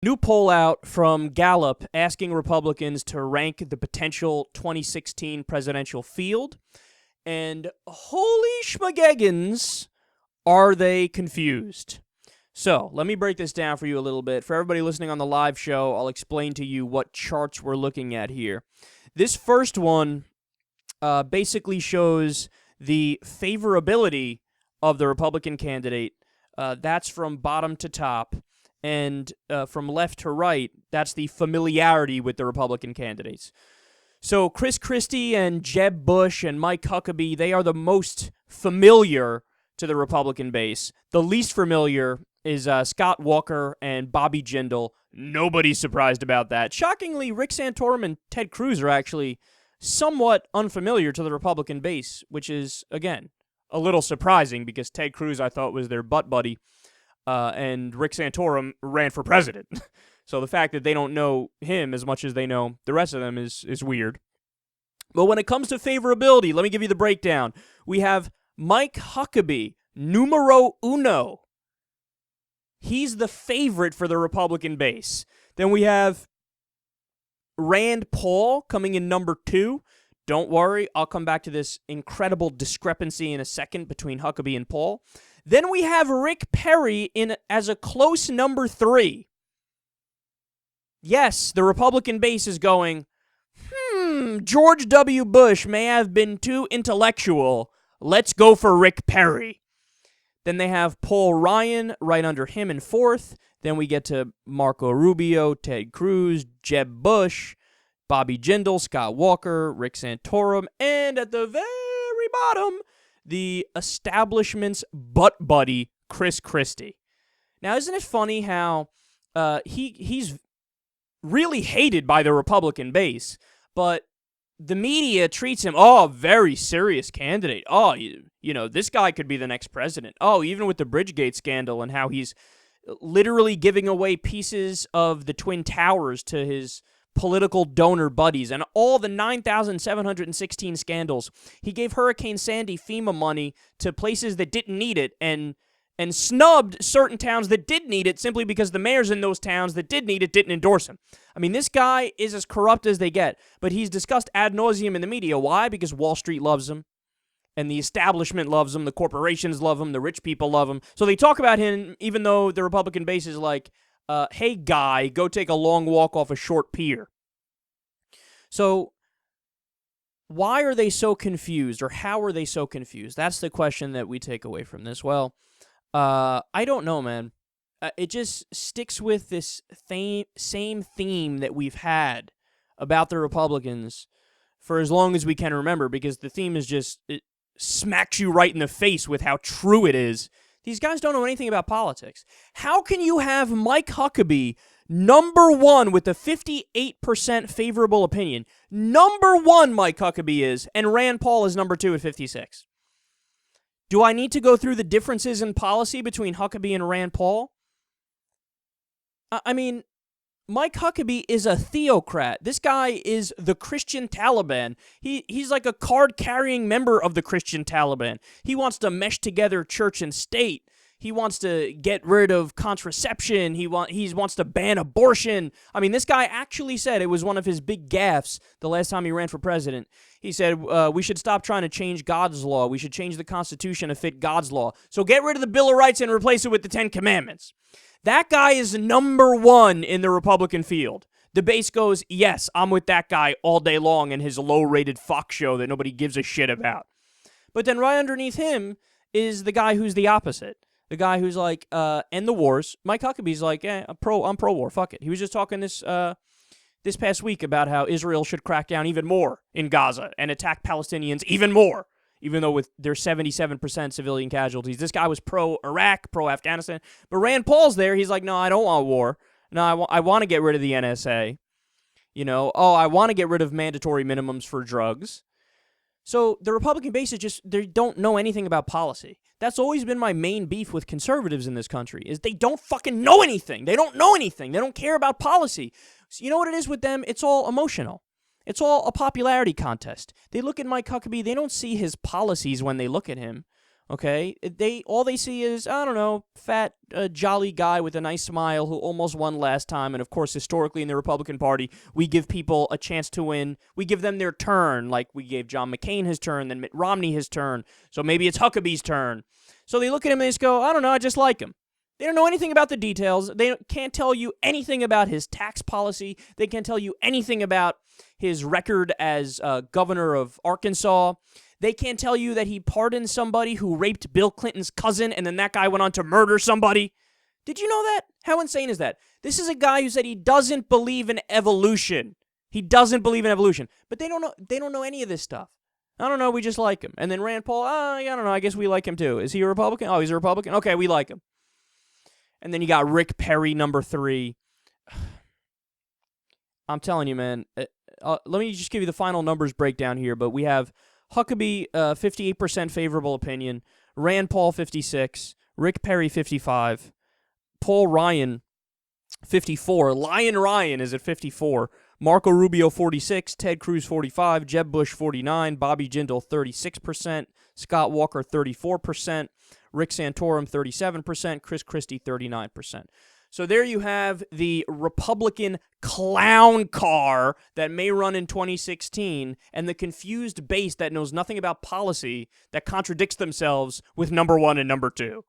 New poll out from Gallup asking Republicans to rank the potential 2016 presidential field. And holy schmageggins, are they confused? So, let me break this down for you a little bit. For everybody listening on the live show, I'll explain to you what charts we're looking at here. This first one basically shows the favorability of the Republican candidate. That's from bottom to top. And from left to right, that's the familiarity with the Republican candidates. So Chris Christie and Jeb Bush and Mike Huckabee, they are the most familiar to the Republican base. The least familiar is Scott Walker and Bobby Jindal. Nobody's surprised about that. Shockingly, Rick Santorum and Ted Cruz are actually somewhat unfamiliar to the Republican base, which is, again, a little surprising because Ted Cruz, I thought, was their butt buddy. And Rick Santorum ran for president. So the fact that they don't know him as much as they know the rest of them is weird. But when it comes to favorability, let me give you the breakdown. We have Mike Huckabee, numero uno. He's the favorite for the Republican base. Then we have Rand Paul coming in number 2. Don't worry, I'll come back to this incredible discrepancy in a second between Huckabee and Paul. Then we have Rick Perry in as a close number 3. Yes, the Republican base is going, George W. Bush may have been too intellectual. Let's go for Rick Perry. Then they have Paul Ryan right under him in 4th. Then we get to Marco Rubio, Ted Cruz, Jeb Bush, Bobby Jindal, Scott Walker, Rick Santorum, and at the very bottom, the establishment's butt buddy, Chris Christie. Now, isn't it funny how he's really hated by the Republican base, but the media treats him, very serious candidate. You know, this guy could be the next president. Even with the Bridgegate scandal and how he's literally giving away pieces of the Twin Towers to his political donor buddies, and all the 9,716 scandals. He gave Hurricane Sandy FEMA money to places that didn't need it and snubbed certain towns that did need it simply because the mayors in those towns that did need it didn't endorse him. I mean, this guy is as corrupt as they get, but he's discussed ad nauseum in the media. Why? Because Wall Street loves him, and the establishment loves him, the corporations love him, the rich people love him. So they talk about him even though the Republican base is like, hey, guy, go take a long walk off a short pier. So why are they so confused, or how are they so confused? That's the question that we take away from this. Well, I don't know, man. It just sticks with this same theme that we've had about the Republicans for as long as we can remember, because the theme is just, it smacks you right in the face with how true it is. These guys don't know anything about politics. How can you have Mike Huckabee number 1 with a 58% favorable opinion? Number 1 Mike Huckabee is, and Rand Paul is number 2 at 56. Do I need to go through the differences in policy between Huckabee and Rand Paul? I mean, Mike Huckabee is a theocrat. This guy is the Christian Taliban. He's like a card-carrying member of the Christian Taliban. He wants to mesh together church and state. He wants to get rid of contraception. He wants to ban abortion. I mean, this guy actually said, it was one of his big gaffes the last time he ran for president. He said, we should stop trying to change God's law. We should change the Constitution to fit God's law. So get rid of the Bill of Rights and replace it with the 10 Commandments. That guy is number 1 in the Republican field. The base goes, yes, I'm with that guy all day long in his low-rated Fox show that nobody gives a shit about. But then right underneath him is the guy who's the opposite. The guy who's like, end the wars. Mike Huckabee's like, I'm pro-war, fuck it. He was just talking this past week about how Israel should crack down even more in Gaza and attack Palestinians even more, even though with their 77% civilian casualties. This guy was pro-Iraq, pro-Afghanistan. But Rand Paul's there. He's like, no, I don't want war. No, I want to get rid of the NSA. You know, I want to get rid of mandatory minimums for drugs. So the Republican base is just, they don't know anything about policy. That's always been my main beef with conservatives in this country, is they don't fucking know anything. They don't know anything. They don't care about policy. So you know what it is with them? It's all emotional. It's all a popularity contest. They look at Mike Huckabee, they don't see his policies when they look at him. Okay, all they see is, I don't know, fat, jolly guy with a nice smile who almost won last time. And of course, historically in the Republican Party, we give people a chance to win. We give them their turn, like we gave John McCain his turn, then Mitt Romney his turn. So maybe it's Huckabee's turn. So they look at him and they just go, I don't know, I just like him. They don't know anything about the details. They can't tell you anything about his tax policy. They can't tell you anything about his record as governor of Arkansas. They can't tell you that he pardoned somebody who raped Bill Clinton's cousin and then that guy went on to murder somebody. Did you know that? How insane is that? This is a guy who said he doesn't believe in evolution. He doesn't believe in evolution. But they don't know any of this stuff. I don't know, we just like him. And then Rand Paul, I don't know, I guess we like him too. Is he a Republican? Oh, he's a Republican? Okay, we like him. And then you got Rick Perry, number 3. I'm telling you, man. Let me just give you the final numbers breakdown here. But we have Huckabee, 58% favorable opinion. Rand Paul, 56. Rick Perry, 55. Paul Ryan, 54. Lion Ryan is at 54. Marco Rubio, 46. Ted Cruz, 45. Jeb Bush, 49. Bobby Jindal, 36%. Scott Walker, 34%. Rick Santorum, 37%. Chris Christie, 39%. So there you have the Republican clown car that may run in 2016 and the confused base that knows nothing about policy that contradicts themselves with number 1 and number 2.